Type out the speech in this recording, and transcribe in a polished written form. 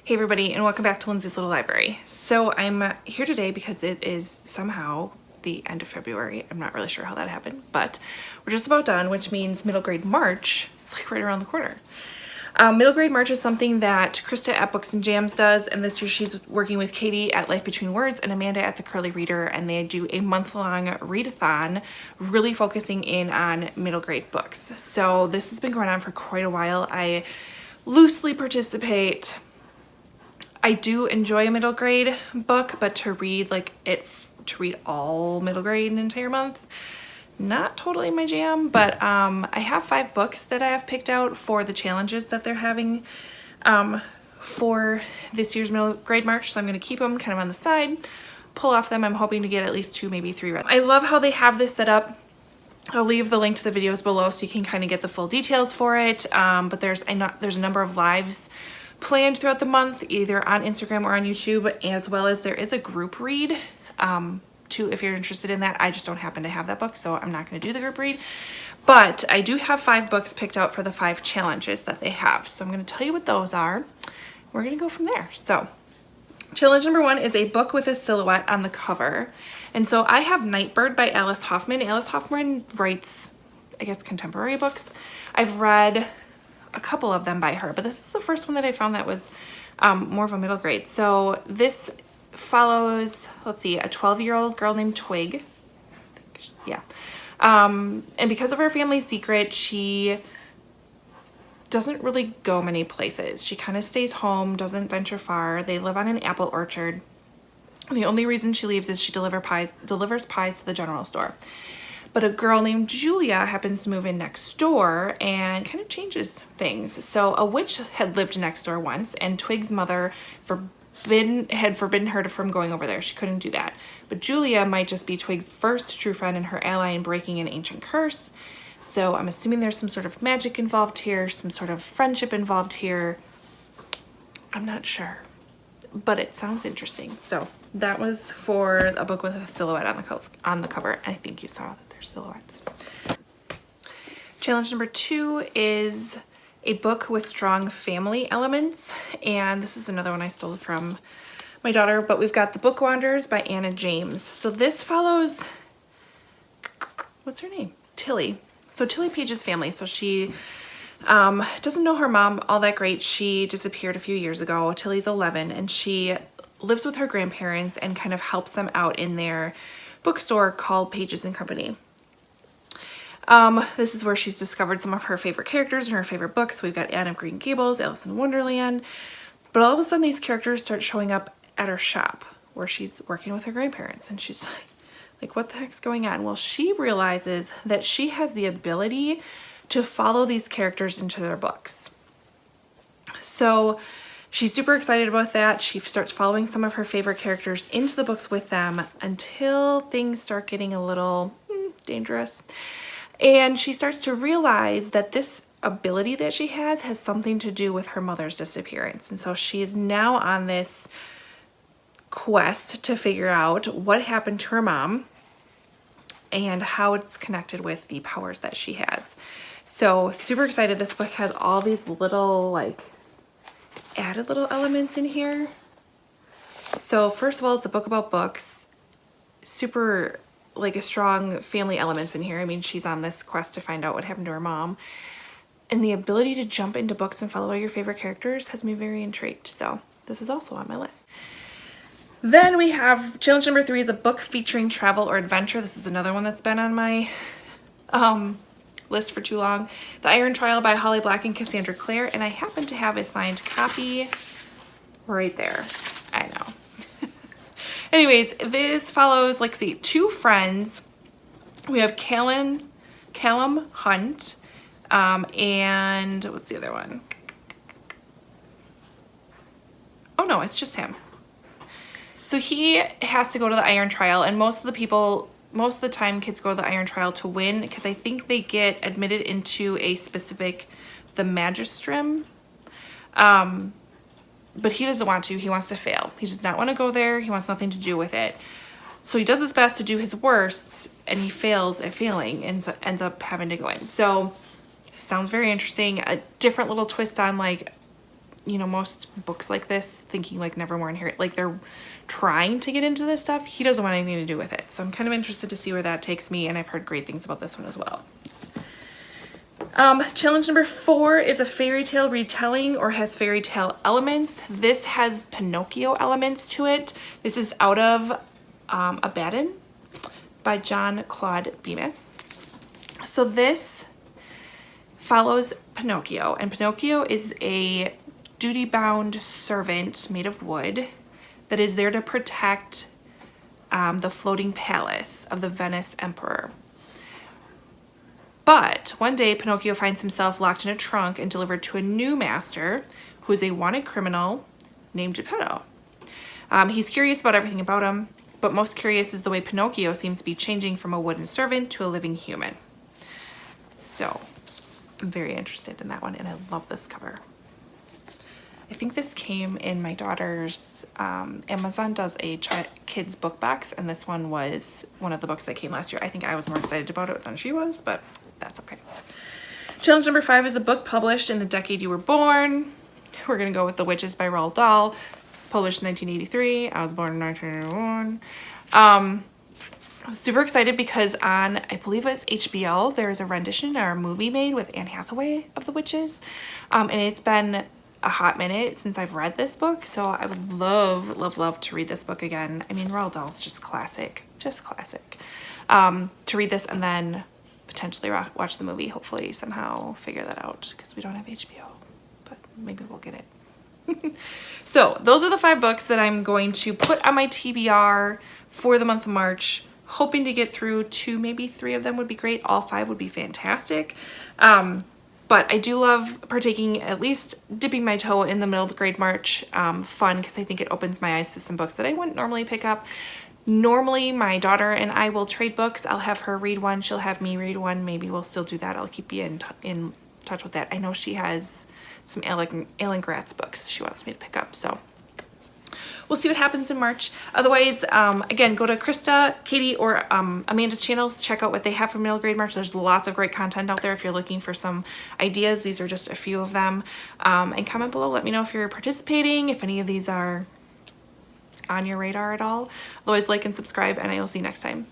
Hey everybody, and welcome back to Lindsey's Little Library. So I'm here today because it is somehow the end of February. I'm not really sure how that happened, but we're just about done, which means middle grade March is like right around the corner. Middle grade March is something that Krista at Books and Jams does, and this year she's working with Katie at Life Between Words and Amanda at the Curly Reader, and they do a month-long readathon, really focusing in on middle grade books. So this has been going on for quite a while. I loosely participate. I do enjoy a middle grade book, but to read all middle grade an entire month, not totally my jam. But I have 5 books that I have picked out for the challenges that they're having for this year's middle grade March. So I'm going to keep them kind of on the side, pull off them. I'm hoping to get at least 2, maybe 3 read. I love how they have this set up. I'll leave the link to the videos below so you can kind of get the full details for it. But there's a number of lives planned throughout the month, either on Instagram or on YouTube, as well as there is a group read too, if you're interested in that. I just don't happen to have that book, so I'm not going to do the group read. But I do have 5 books picked out for the 5 challenges that they have. So I'm going to tell you what those are. We're going to go from there. So challenge number 1 is a book with a silhouette on the cover. And so I have Nightbird by Alice Hoffman. Alice Hoffman writes, I guess, contemporary books. I've read a couple of them by her, but this is the first one that I found that was more of a middle grade. So this follows, let's see, a 12-year-old girl named Twig. Yeah. And because of her family secret, she doesn't really go many places. She kind of stays home, doesn't venture far. They live on an apple orchard. The only reason she leaves is she delivers pies to the general store. But a girl named Julia happens to move in next door and kind of changes things. So a witch had lived next door once, and Twig's mother had forbidden her from going over there. She couldn't do that. But Julia might just be Twig's first true friend and her ally in breaking an ancient curse. So I'm assuming there's some sort of magic involved here, some sort of friendship involved here. I'm not sure, but it sounds interesting. So that was for a book with a silhouette on the cover. I think you saw that there's silhouettes. Challenge number 2 is a book with strong family elements, and this is another one I stole from my daughter, but we've got The Book Wanderers by Anna James. So this follows, what's her name? Tilly. So Tilly Page's family. So she doesn't know her mom all that great. She disappeared a few years ago. Tilly's 11, and she lives with her grandparents and kind of helps them out in their bookstore called Pages and Company. This is where she's discovered some of her favorite characters and her favorite books. We've got Anne of Green Gables, Alice in Wonderland, but all of a sudden these characters start showing up at her shop where she's working with her grandparents, and she's like, what the heck's going on? Well, she realizes that she has the ability to follow these characters into their books. So she's super excited about that. She starts following some of her favorite characters into the books with them until things start getting a little dangerous. And she starts to realize that this ability that she has something to do with her mother's disappearance. And so she is now on this quest to figure out what happened to her mom and how it's connected with the powers that she has. So super excited. This book has all these little added little elements in here. So first of all, it's a book about books. Super a strong family elements in here. I mean, she's on this quest to find out what happened to her mom. And the ability to jump into books and follow your favorite characters has me very intrigued. So this is also on my list. Then we have challenge number 3 is a book featuring travel or adventure. This is another one that's been on my list for too long. The Iron Trial by Holly Black and Cassandra Clare, and I happen to have a signed copy right there. I know. Anyways, this follows, 2 friends. We have Callum Hunt, and what's the other one? Oh no, it's just him. So he has to go to the Iron Trial, and most of the time kids go to the Iron Trial to win, because I think they get admitted into the Magistrum. But he doesn't want to. He wants to fail. He does not want to go there. He wants nothing to do with it. So he does his best to do his worst, and he fails at failing and ends up having to go in. So sounds very interesting. A different little twist on you know, most books like this, thinking like Nevermore and Harry, like they're trying to get into this stuff. He doesn't want anything to do with it. So I'm kind of interested to see where that takes me, and I've heard great things about this one as well. Challenge number 4 is a fairy tale retelling or has fairy tale elements. This has Pinocchio elements to it. This is out of Abaddon by John Claude Bemis. So this follows Pinocchio, and Pinocchio is a duty-bound servant made of wood that is there to protect the floating palace of the Venice emperor. But one day, Pinocchio finds himself locked in a trunk and delivered to a new master who is a wanted criminal named Geppetto. He's curious about everything about him, but most curious is the way Pinocchio seems to be changing from a wooden servant to a living human. So I'm very interested in that one, and I love this cover. I think this came in my daughter's, Amazon does a kids book box, and this one was one of the books that came last year. I think I was more excited about it than she was, but that's okay. Challenge number 5 is a book published in the decade you were born. We're gonna go with The Witches by Roald Dahl. This is published in 1983. I was born in 1981. I was super excited because on, I believe it was HBO, there's a rendition or a movie made with Anne Hathaway of The Witches. And it's been a hot minute since I've read this book, so I would love to read this book again. I mean, Roald Dahl's just classic. To read this and then potentially watch the movie, hopefully somehow figure that out, because we don't have HBO, but maybe we'll get it. So those are the 5 books that I'm going to put on my TBR for the month of March, hoping to get through 2, maybe 3 of them would be great. All 5 would be fantastic. But I do love partaking, at least dipping my toe in the middle grade March fun, because I think it opens my eyes to some books that I wouldn't normally pick up. Normally my daughter and I will trade books. I'll have her read one, she'll have me read one. Maybe we'll still do that. I'll keep you in touch with that. I know she has some Alan Gratz books she wants me to pick up, so we'll see what happens in March. Otherwise, again, go to Krista, Katie, or Amanda's channels. Check out what they have for middle grade March. There's lots of great content out there if you're looking for some ideas. These are just a few of them. And comment below. Let me know if you're participating, if any of these are on your radar at all. Otherwise, like and subscribe, and I will see you next time.